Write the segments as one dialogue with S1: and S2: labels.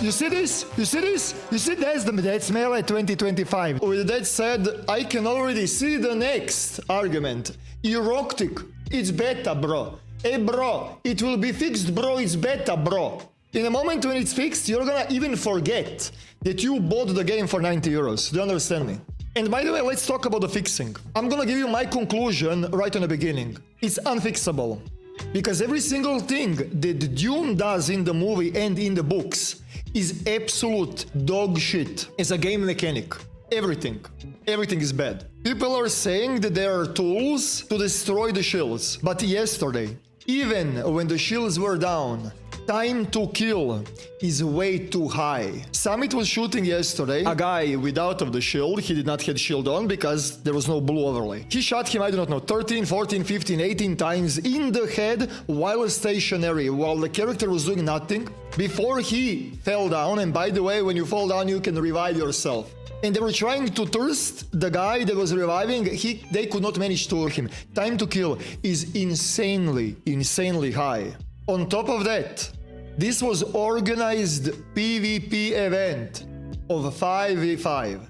S1: You see this? You see this? You see that's melee 2025. With that said, I can already see the next argument. Eroctic, it's beta, bro. Hey, bro, it will be fixed, bro. It's beta, bro. In a moment when it's fixed, you're gonna even forget that you bought the game for 90 euros. Do you understand me? And by the way, let's talk about the fixing. I'm gonna give you my conclusion right in the beginning. It's unfixable. Because every single thing that Dune does in the movie and in the books is absolute dog shit as a game mechanic. Everything. Everything is bad. People are saying that there are tools to destroy the shields. But yesterday, even when the shields were down, time to kill is way too high. Summit was shooting yesterday a guy without the shield. He did not have shield on because there was no blue overlay. He shot him, I do not know, 13, 14, 15, 18 times in the head while stationary, while the character was doing nothing before he fell down. And by the way, when you fall down, you can revive yourself. And they were trying to thirst the guy that was reviving. They could not manage to hurt him. Time to kill is insanely high. On top of that, this was organized PvP event of 5v5.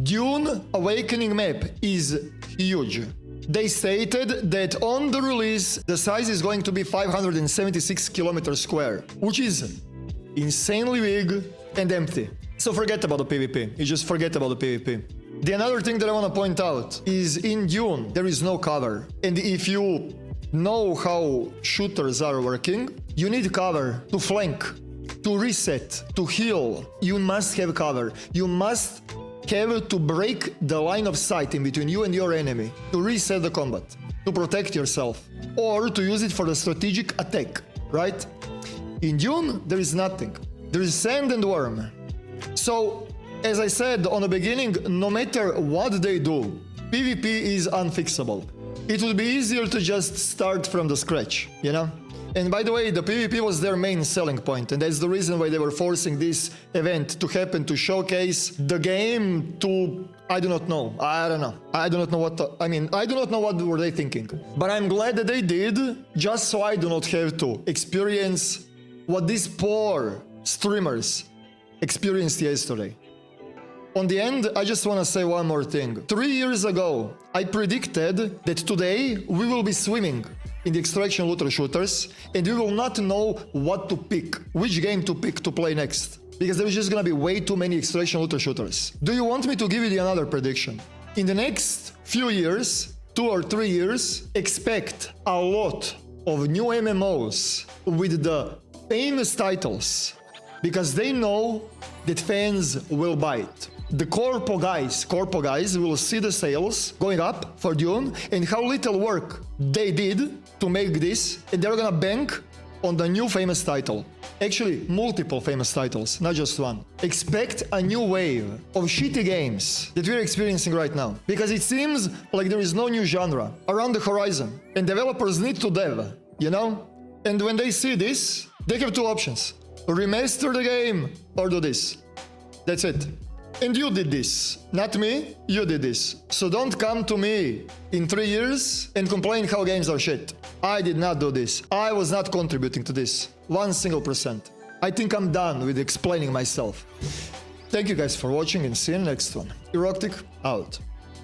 S1: Dune Awakening map is huge. They stated that on the release, the size is going to be 576 kilometers square, which is insanely big and empty. So forget about the PvP. You just forget about the PvP. The another thing that I want to point out is in Dune, there is no cover. And if you know how shooters are working, you need cover to flank, to reset, to heal. You must have cover. You must have to break the line of sight in between you and your enemy, to reset the combat, to protect yourself, or to use it for the strategic attack, right? In Dune, there is nothing. There is sand and worm. So, as I said on the beginning, no matter what they do, PvP is unfixable. It would be easier to just start from the scratch, you know? And by the way, the PvP was their main selling point, and that's the reason why they were forcing this event to happen, to showcase the game to... I do not know. I don't know. I do not know what... I do not know what were they thinking. But I'm glad that they did, just so I do not have to experience what these poor streamers experienced yesterday. On the end, I just want to say one more thing. 3 years ago, I predicted that today we will be swimming in the extraction looter shooters, and we will not know what to pick, which game to pick to play next, because there's just gonna be way too many extraction looter shooters. Do you want me to give you another prediction? In the next few years, 2 or 3 years, expect a lot of new MMOs with the famous titles, because they know that fans will buy it. The corpo guys will see the sales going up for Dune and how little work they did to make this, and they're gonna bank on the new famous title. Actually, multiple famous titles, not just one. Expect a new wave of shitty games that we're experiencing right now, because it seems like there is no new genre around the horizon, and developers need to dev, you know? And when they see this, they have two options. Remaster the game or do this. That's it. And you did this. Not me, you did this. So don't come to me in 3 years and complain how games are shit. I did not do this. I was not contributing to this. 1%. I think I'm done with explaining myself. Thank you guys for watching and see you in the next one. Eroctic out.